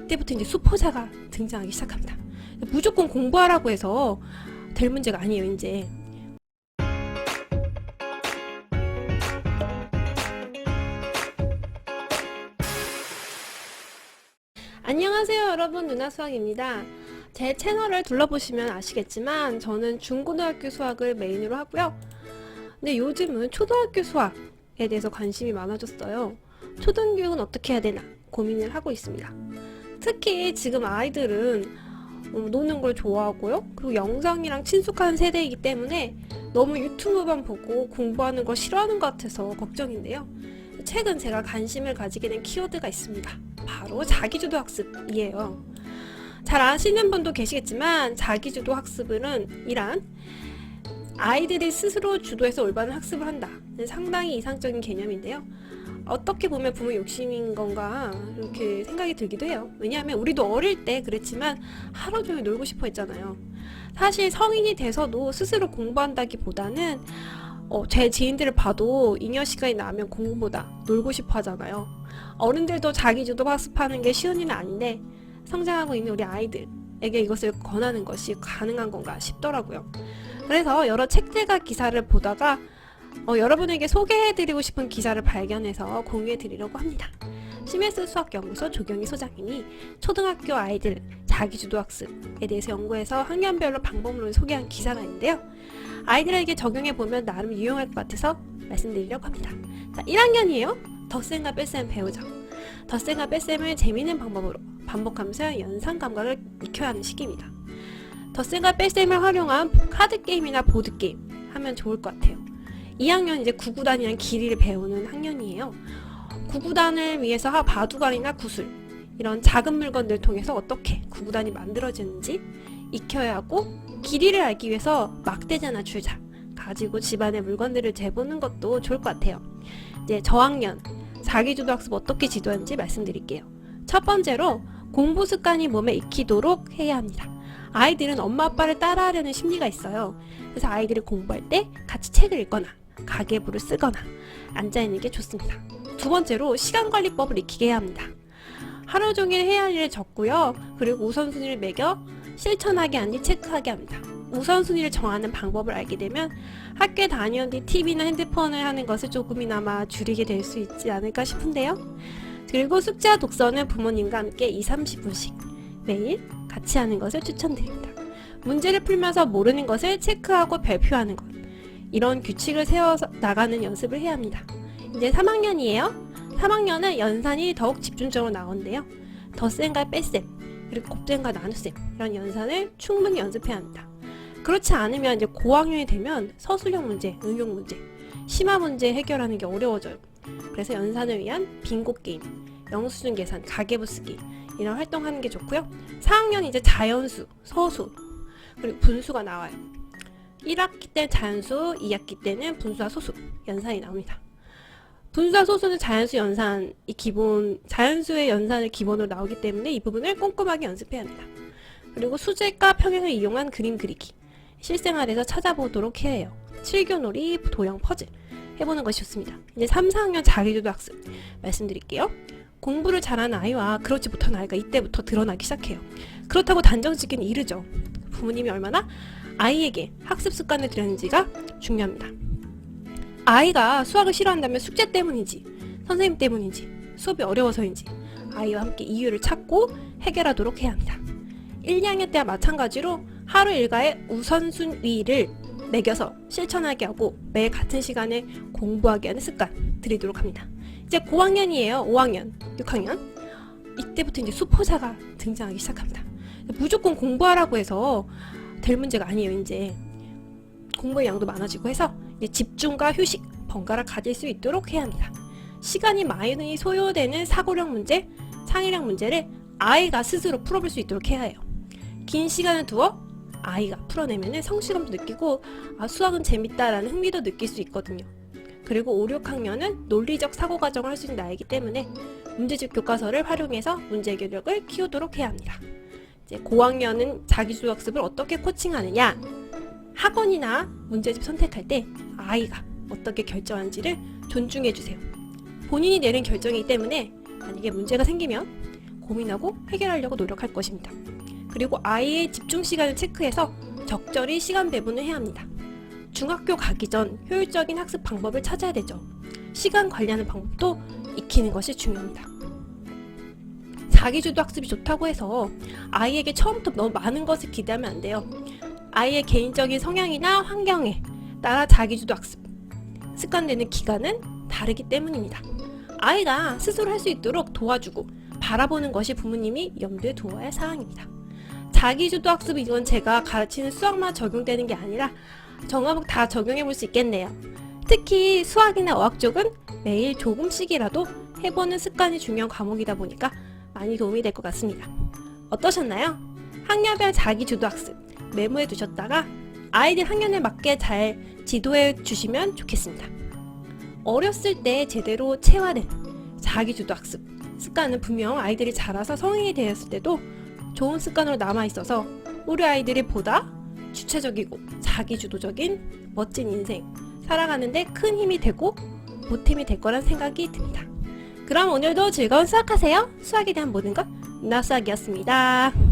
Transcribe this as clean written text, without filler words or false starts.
이때부터 이제 수포자가 등장하기 시작합니다. 무조건 공부하라고 해서 될 문제가 아니에요, 이제. 안녕하세요, 여러분. 누나수학입니다. 제 채널을 둘러보시면 아시겠지만 저는 중고등학교 수학을 메인으로 하고요. 근데 요즘은 초등학교 수학에 대해서 관심이 많아졌어요. 초등교육은 어떻게 해야 되나 고민을 하고 있습니다. 특히 지금 아이들은 노는 걸 좋아하고요. 그리고 영상이랑 친숙한 세대이기 때문에 너무 유튜브만 보고 공부하는 걸 싫어하는 것 같아서 걱정인데요. 최근 제가 관심을 가지게 된 키워드가 있습니다. 바로 자기주도 학습이에요. 잘 아시는 분도 계시겠지만 자기주도 학습은 이란 아이들이 스스로 주도해서 올바른 학습을 한다. 상당히 이상적인 개념인데요. 어떻게 보면 부모 욕심인 건가 이렇게 생각이 들기도 해요. 왜냐하면 우리도 어릴 때 그랬지만 하루 종일 놀고 싶어 했잖아요. 사실 성인이 돼서도 스스로 공부한다기보다는 제 지인들을 봐도 잉여 시간이 나면 공부보다 놀고 싶어 하잖아요. 어른들도 자기주도 학습하는 게 쉬운 일은 아닌데 성장하고 있는 우리 아이들에게 이것을 권하는 것이 가능한 건가 싶더라고요. 그래서 여러 책들과 기사를 보다가 여러분에게 소개해드리고 싶은 기사를 발견해서 공유해드리려고 합니다. CMS 수학연구소 조경희 소장님이 초등학교 아이들 자기주도 학습에 대해서 연구해서 학년별로 방법론을 소개한 기사가 있는데요. 아이들에게 적용해보면 나름 유용할 것 같아서 말씀드리려고 합니다. 자, 1학년이에요. 덧셈과 뺄셈 배우죠. 덧셈과 뺄셈을 재미있는 방법으로 반복하면서 연상 감각을 익혀야 하는 시기입니다. 덧셈과 뺄셈을 활용한 카드게임이나 보드게임 하면 좋을 것 같아요. 2학년 이제 구구단이란 길이를 배우는 학년이에요. 구구단을 위해서 바둑알이나 구슬 이런 작은 물건들을 통해서 어떻게 구구단이 만들어지는지 익혀야 하고, 길이를 알기 위해서 막대자나 줄자 가지고 집안의 물건들을 재보는 것도 좋을 것 같아요. 이제 저학년 자기주도 학습 어떻게 지도하는지 말씀드릴게요. 첫 번째로 공부 습관이 몸에 익히도록 해야 합니다. 아이들은 엄마 아빠를 따라하려는 심리가 있어요. 그래서 아이들이 공부할 때 같이 책을 읽거나 가계부를 쓰거나 앉아있는 게 좋습니다. 두 번째로 시간관리법을 익히게 해야 합니다. 하루 종일 해야 할 일을 적고요. 그리고 우선순위를 매겨 실천하게 하는지 체크하게 합니다. 우선순위를 정하는 방법을 알게 되면 학교에 다녀온 뒤 TV나 핸드폰을 하는 것을 조금이나마 줄이게 될 수 있지 않을까 싶은데요. 그리고 숙제와 독서는 부모님과 함께 20-30분씩 매일 같이 하는 것을 추천드립니다. 문제를 풀면서 모르는 것을 체크하고 발표하는 것, 이런 규칙을 세워서 나가는 연습을 해야 합니다. 이제 3학년이에요. 3학년은 연산이 더욱 집중적으로 나오는데요. 덧셈과 뺄셈, 그리고 곱셈과 나눗셈 이런 연산을 충분히 연습해야 합니다. 그렇지 않으면 이제 고학년이 되면 서술형 문제, 응용 문제, 심화 문제 해결하는 게 어려워져요. 그래서 연산을 위한 빙고 게임, 영수증 계산, 가계부 쓰기 이런 활동하는 게 좋고요. 4학년 이제 자연수, 서수, 그리고 분수가 나와요. 1학기 때 자연수, 2학기 때는 분수와 소수, 연산이 나옵니다. 분수와 소수는 자연수 연산이 자연수의 연산을 기본으로 나오기 때문에 이 부분을 꼼꼼하게 연습해야 합니다. 그리고 수질과 평행을 이용한 그림 그리기, 실생활에서 찾아보도록 해야 해요. 칠교놀이, 도형 퍼즐 해보는 것이 좋습니다. 이제 3, 4학년 자기주도 학습 말씀드릴게요. 공부를 잘하는 아이와 그렇지 못한 아이가 이때부터 드러나기 시작해요. 그렇다고 단정 짓기는 이르죠. 부모님이 얼마나 아이에게 학습 습관을 들였는지가 중요합니다. 아이가 수학을 싫어한다면 숙제 때문인지 선생님 때문인지 수업이 어려워서인지 아이와 함께 이유를 찾고 해결하도록 해야 합니다. 1, 2학년 때와 마찬가지로 하루 일과의 우선순위를 매겨서 실천하게 하고 매일 같은 시간에 공부하게 하는 습관 들이도록 합니다. 이제 고학년이에요. 5학년, 6학년 이때부터 이제 수포자가 등장하기 시작합니다. 무조건 공부하라고 해서 될 문제가 아니에요. 이제 공부의 양도 많아지고 해서 이제 집중과 휴식, 번갈아 가질 수 있도록 해야 합니다. 시간이 많이 소요되는 사고력 문제, 창의력 문제를 아이가 스스로 풀어볼 수 있도록 해야 해요. 긴 시간을 두어 아이가 풀어내면 성취감도 느끼고 수학은 재밌다라는 흥미도 느낄 수 있거든요. 그리고 5, 6학년은 논리적 사고 과정을 할 수 있는 나이기 때문에 문제집 교과서를 활용해서 문제 해결력을 키우도록 해야 합니다. 이제 고학년은 자기주도 학습을 어떻게 코칭하느냐, 학원이나 문제집 선택할 때 아이가 어떻게 결정하는지를 존중해주세요. 본인이 내린 결정이기 때문에 만약에 문제가 생기면 고민하고 해결하려고 노력할 것입니다. 그리고 아이의 집중 시간을 체크해서 적절히 시간 배분을 해야 합니다. 중학교 가기 전 효율적인 학습 방법을 찾아야 되죠. 시간 관리하는 방법도 익히는 것이 중요합니다. 자기주도 학습이 좋다고 해서 아이에게 처음부터 너무 많은 것을 기대하면 안 돼요. 아이의 개인적인 성향이나 환경에 따라 자기주도 학습 습관되는 기간은 다르기 때문입니다. 아이가 스스로 할 수 있도록 도와주고 바라보는 것이 부모님이 염두에 두어야 할 사항입니다. 자기주도 학습은 이건 제가 가르치는 수학만 적용되는 게 아니라 정과목 다 적용해 볼 수 있겠네요. 특히 수학이나 어학 쪽은 매일 조금씩이라도 해보는 습관이 중요한 과목이다 보니까 많이 도움이 될 것 같습니다. 어떠셨나요? 학년별 자기주도 학습 메모해 두셨다가 아이들 학년에 맞게 잘 지도해 주시면 좋겠습니다. 어렸을 때 제대로 체화된 자기주도 학습 습관은 분명 아이들이 자라서 성인이 되었을 때도 좋은 습관으로 남아있어서 우리 아이들이 보다 주체적이고 자기주도적인 멋진 인생 살아가는데 큰 힘이 되고 보탬이 될 거란 생각이 듭니다. 그럼 오늘도 즐거운 수학하세요. 수학에 대한 모든 것 누나수학이었습니다.